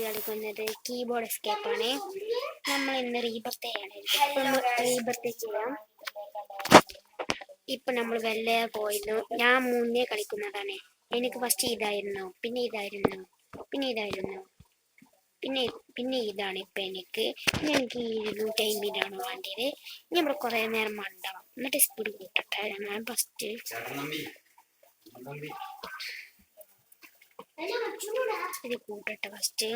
കളിക്കുന്നത് keyboard escape ആണ്. നമ്മൾ ഇന്ന് റീബർത്ത് ചെയ്യാം. ഇപ്പൊ നമ്മൾ വെല്ല പോയിരുന്നു. ഞാൻ മുന്നേ കളിക്കുന്നതാണ്. എനിക്ക് ഫസ്റ്റ് ഇതായിരുന്നു, പിന്നെ ഇതായിരുന്നു, പിന്നെ ഇതായിരുന്നു, പിന്നെ ഇതാണ് ഇപ്പൊ എനിക്ക് 250 ആണ് വേണ്ടിയത്. നമ്മൾ കുറെ നേരം മണ്ടാവും. എന്നിട്ട് സ്പീഡ് കൂട്ടട്ടെ. ഞാൻ ഫസ്റ്റ് ഇത് കൂട്ടട്ടെ. ഫസ്റ്റ്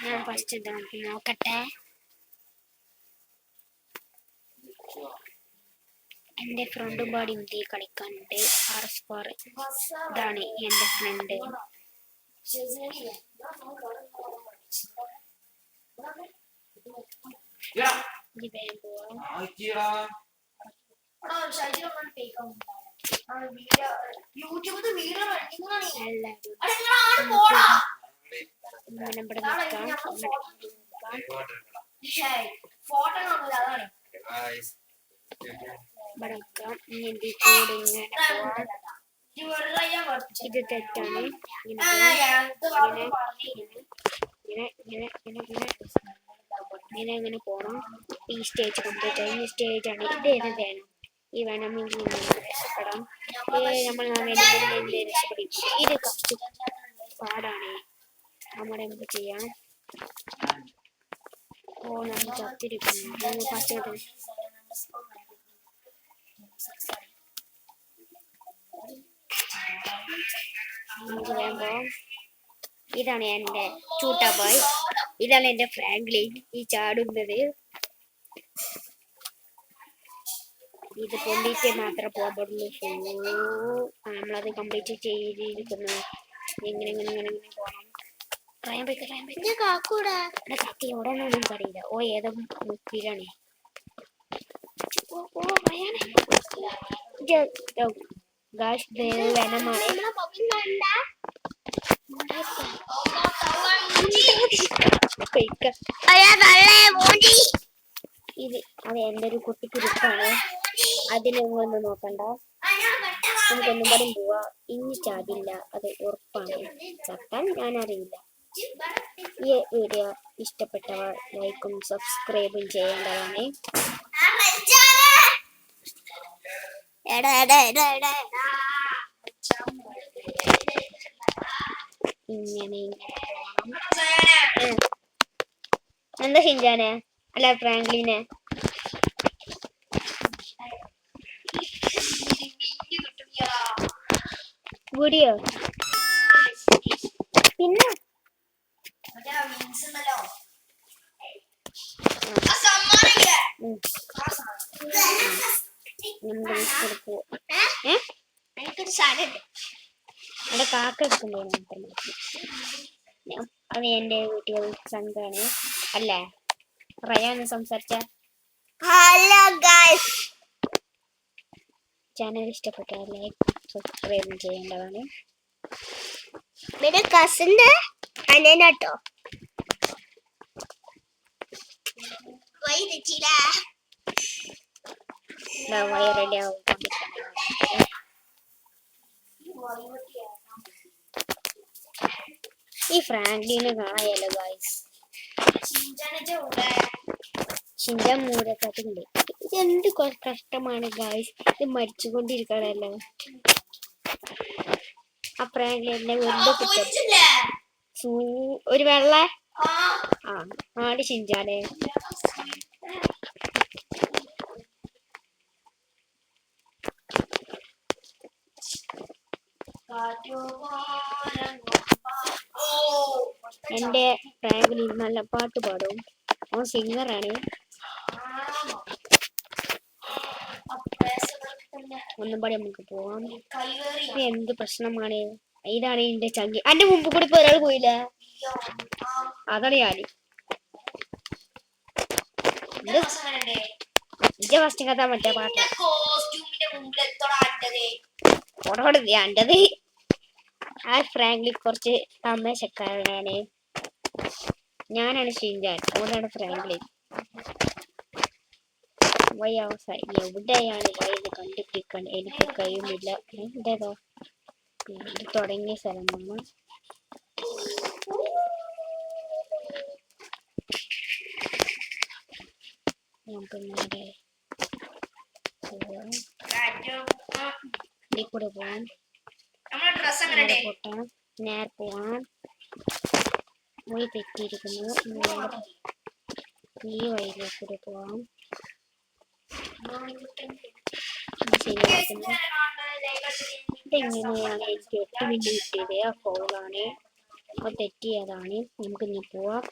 ഞാൻ ഫസ്റ്റ് ഇതാക്കി നോക്കട്ടെ. എന്റെ ഫ്രണ്ടും പാടി ഇന്ത്യ കളിക്കാനുണ്ട്. RS4 ഇതാണ് എന്റെ ഫ്രണ്ട്. ഇത് തെറ്റാണ്. ഇങ്ങനെ പോണം. ഈ സ്റ്റേജ് കംപ്ലീറ്റ് ആയി. ഈ സ്റ്റേജ് ആണ്. ഇത് ഏത് വേണം? ഈ വേണമെങ്കിൽ രക്ഷപ്പെടാം. നമ്മൾ രക്ഷപ്പെടിക്കും. ഇത് കുറച്ച് പാടാണ്. നമ്മുടെ എന്ത് ചെയ്യാം? നമ്മൾ ചത്തിരിക്കുന്നു. ഫസ്റ്റ് ഇതാണ് എന്റെ ചൂട്ടാ ബോയ്. ഇതാണ് എന്റെ ഫ്രാങ്ക്ലിൻ ഈ ചാടുന്നത്. ഇത് പൊള്ളിയിട്ട് മാത്രം പോകാൻ പാടുള്ളൂ. നമ്മളത് കംപ്ലീറ്റ് ചെയ്തിരിക്കുന്നു. എങ്ങനെ പോകണം? കത്തി എവിടെയൊന്നും പറയില്ല. ഏതോ മുക്കിലാണ്. വെനമാണ്. ഇത് അത് എന്റെ ഒരു കുട്ടിക്കുരുപ്പാണ്. അതിന് നിങ്ങളൊന്നും നോക്കണ്ട. നമുക്കൊന്നും പാടും പോവാ. ഇനി ചാടില്ല, അത് ഉറപ്പാണ്. ചത്താൻ ഞാൻ അറിയില്ല. ഈ വീഡിയോ ഇഷ്ടപ്പെട്ടവർ ലൈക്കും സബ്സ്ക്രൈബും ചെയ്യേണ്ടതാണ്. ഇങ്ങനെ എന്താ ഷിൻജാനെ? അല്ല ഫ്രാങ്ക്ലിനെ. വീഡിയോ പിന്നെ എന്റെ കാക്ക എടുക്കണ്ടേ? അത് എന്റെ വീട്ടിൽ സംഘാണ് അല്ലേ? റയാന് സംസാരിച്ച. ഹലോ ഗൈസ്, ചാനൽ ഇഷ്ടപ്പെട്ടാൽ ലൈക്ക് സബ്സ്ക്രൈബ് ചെയ്യേണ്ടതാണ്. പിന്നെ കസിന്റെ അനേനാട്ടോ റെഡി ആവും. ഈ ഫ്രാങ്ക്ലിനെ കാണായല്ലോ ഗൈസ്. ഷിൻജാൻ മൂലക്കത്തുണ്ട്. ഇതെന്ത് കഷ്ടമാണ് ഗൈസ്. ഇത് മരിച്ചുകൊണ്ടിരിക്കണല്ലോ. ആ ഫ്രാങ്ക്ലിനെ വെറുതെ ഒരു വെള്ള ആട് ഷിൻജാനെ. എന്റെ ഫ്രാങ്ക്ലിൻ നല്ല പാട്ട് പാടും. അവൻ സിംഗറാണ്. ഒന്നും പാടി നമുക്ക് പോവാം. എന്ത് പ്രശ്നമാണ്? ഇതാണ് എന്റെ ചങ്കി. എന്റെ മുമ്പ് കൂടി ഇപ്പൊ ഒരാൾ പോയില്ല. അതാണ് ഞാൻ. ഫസ്റ്റ് കഥ മറ്റേ പാട്ട് എന്റത്. ആ ഫ്രാങ്ക്ലിൻ കുറച്ച് തമാശക്കാരനാണ്. ഞാനാണ് ഷിൻജാൻ, അതുകൊണ്ടാണ് ഫ്രാങ്ക്ലിൻ. വൈ അവസാനം എവിടെയാണ് വൈ എന്ന് കണ്ടുപിടിക്കാൻ എനിക്ക് കഴിയുന്നില്ല. ഇതേതോ ഇത് തുടങ്ങിയ സ്ഥലമാണ്. നമുക്ക് നേരെ ഇതിൽ കൂടെ പോവാം. നേരെ പോവാം. വഴി തെറ്റിയിരിക്കുന്നു. ഈ വഴിയിലേക്കൂടെ പോവാം. ശരിയാക്കുന്നു. ഇതെങ്ങനെയാണ് എനിക്ക് 8 മിനിറ്റ് കിട്ടിയത്? ആ ഫൗളാണ്, അത് തെറ്റിയതാണ്. നമുക്ക് ഇനി പോവാം.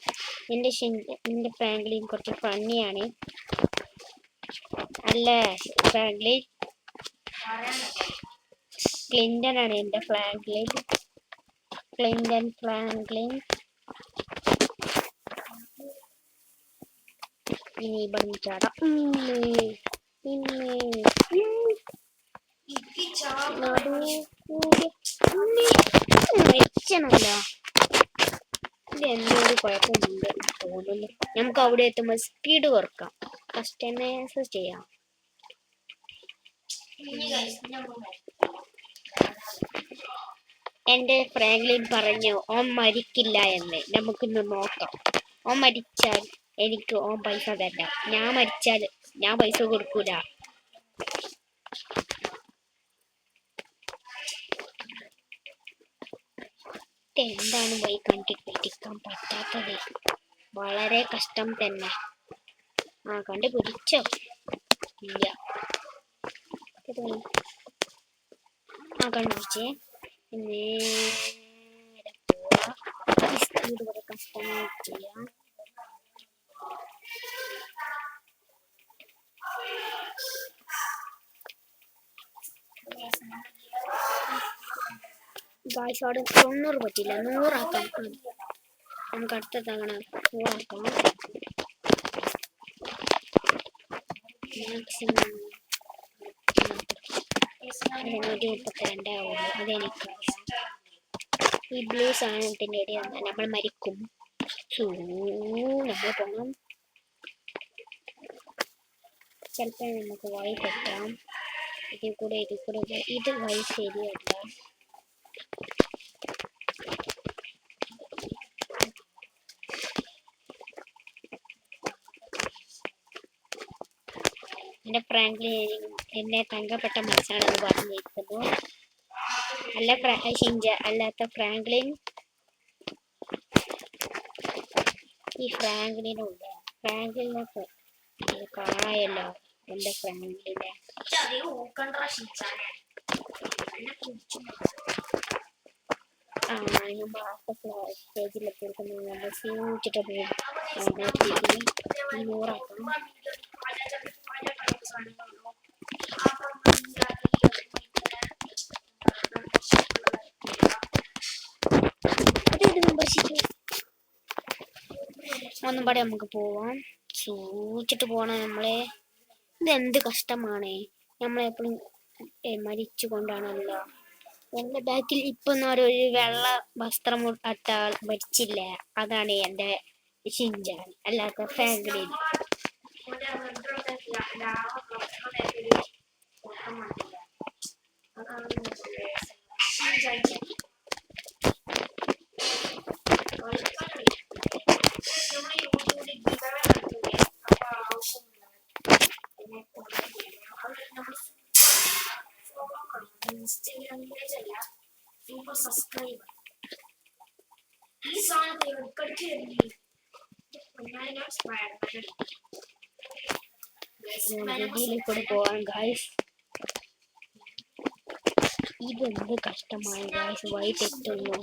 എൻ്റെ ഫ്രാങ്ക്ലിൻ കുറച്ച് ഫണ്ണിയാണ് അല്ലേ? ഫ്രാങ്ക്ലിൻ ക്ലിൻറ്റൺ ആണ് എൻ്റെ ഫ്രാങ്ക്ലിൻ. ഫ്രാങ്ക്ലിൻ ഇനി ഇവിടെ ചാടാം. മെച്ചണല്ല, ഇത് എന്തൊരു കുഴപ്പമുണ്ട് തോന്നുന്നു. നമുക്ക് അവിടെ എത്തുമ്പോൾ സ്പീഡ് കുറക്കാം, കസ്റ്റമൈസ് ചെയ്യാം. എൻ്റെ ഫ്രാങ്ക്ലിൻ പറഞ്ഞു ഓൻ മരിക്കില്ല എന്ന്. നമുക്കിന്ന് നോക്കാം. ഓൻ മരിച്ചാൽ എനിക്ക് ഓൻ പൈസ തരാം. ഞാൻ മരിച്ചാൽ ഞാൻ പൈസ കൊടുക്കൂല. എന്താണ് വഴി കണ്ടുപിടിക്കാൻ പറ്റാത്തത്? വളരെ കഷ്ടം തന്നെ. കണ്ടുപിടിച്ചോ? ഇല്ല. കണ്ടുപിടിച്ചേ. നേരെ പോവാ. സ്പീഡ് വരെ കസ്റ്റമൈസ് ചെയ്യാം. ഗായ്സ് അവിടെ 90 പറ്റില്ല, 100 ആക്കാം. നമുക്ക് അടുത്ത തവണ 100 ആക്കാം. മാക്സിമം 132 ആവുള്ളൂ. അതെനിക്കറിയാം. ഈ ബ്ലൂ സാധനത്തിൻ്റെ ഇടയിൽ നമ്മൾ മരിക്കും. നമ്മൾ പോകണം. ചിലപ്പോൾ നമുക്ക് വഴി തെറ്റാം. ഇതിൽ കൂടെ ഇത് വഴി ശരിയല്ല. എൻ്റെ ഫ്രാങ്ക്ലിൻ എന്നെ തങ്കപ്പെട്ട മനസ്സാണെന്ന് പറഞ്ഞിരിക്കുന്നു. അല്ലാത്ത ഫ്രാങ്ക്ലിൻ, ഈ ഫ്രാങ്ക്ലിനുണ്ട്. ഫ്രാങ്ക്ലിനൊക്കെ കാണായല്ലോ എൻ്റെ ഫ്രാങ്ക്ലിനെ. സ്റ്റേജിലെത്തിയിരിക്കുന്നു. നമ്മൾ സൂചിച്ചിട്ട് പോകും. 100 ആക്കാം. ഒന്നും പാടെ നമുക്ക് പോവാം. സൂചിച്ചിട്ട് പോണം നമ്മളെ. ഇതെന്ത് കഷ്ടമാണ്. നമ്മളെപ്പോഴും മരിച്ചു കൊണ്ടാണല്ലോ. എൻ്റെ ബാക്കിൽ ഇപ്പം ഒരു വെള്ള വസ്ത്രം ഇട്ട ആൾ മരിച്ചില്ലേ? അതാണ് എൻ്റെ ഷിൻചാൻ, അല്ലാത്ത ഫ്രാങ്ക്ലിൻ. സബ്സ്ക്രൈബ് ഈ സാധനം കൂടെ പോവാൻ ഗായ്സ്. ഇതെന്ത് കഷ്ടമായി ഗായ്സ്. വഴി തെറ്റുന്നു.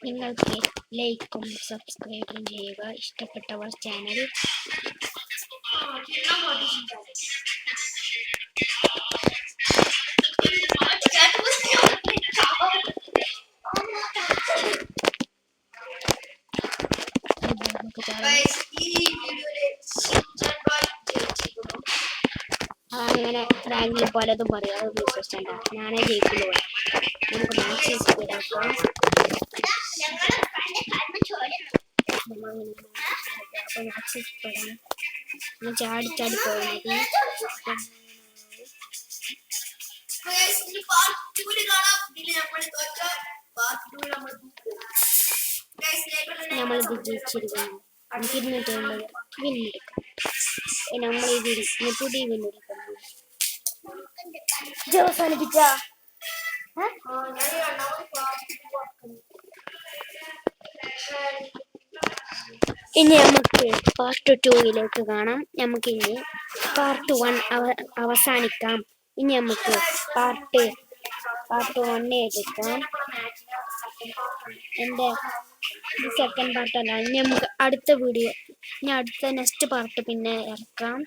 നിങ്ങൾക്ക് ലൈക്കും സബ്സ്ക്രൈബും ചെയ്യുക. ഇഷ്ടപ്പെട്ടവർ ചാനൽ അങ്ങനെ ഫ്രാങ്ക്ലിൻ പലതും പറയും. അതൊന്നും വിശ്വസിച്ചണ്ട. ഞാനേ ജയിക്കുള്ളൂ. നമുക്ക് മാക്സിമം സ്പീഡാക്കാം. ഞാൻ ചാടി ചാടി പോകുന്നത്. നമ്മൾ വിജയിച്ചിരിക്കുന്നു. 250 വിന്നെടുക്കാം. നമ്മൾ ഇതിൽ പുതിയ വിന്നെടുക്കുന്നു. അവസാനിപ്പിച്ച ഇനി നമുക്ക് പാർട്ട് 2 കാണാം. നമുക്ക് ഇനി പാർട്ട് 1 അവസാനിക്കാം. ഇനി നമുക്ക് പാർട്ട് 1 എടുക്കാം. എൻ്റെ സെക്കൻഡ് പാർട്ടല്ല. ഇനി നമുക്ക് അടുത്ത നെക്സ്റ്റ് പാർട്ട് പിന്നെ ഇറക്കാം.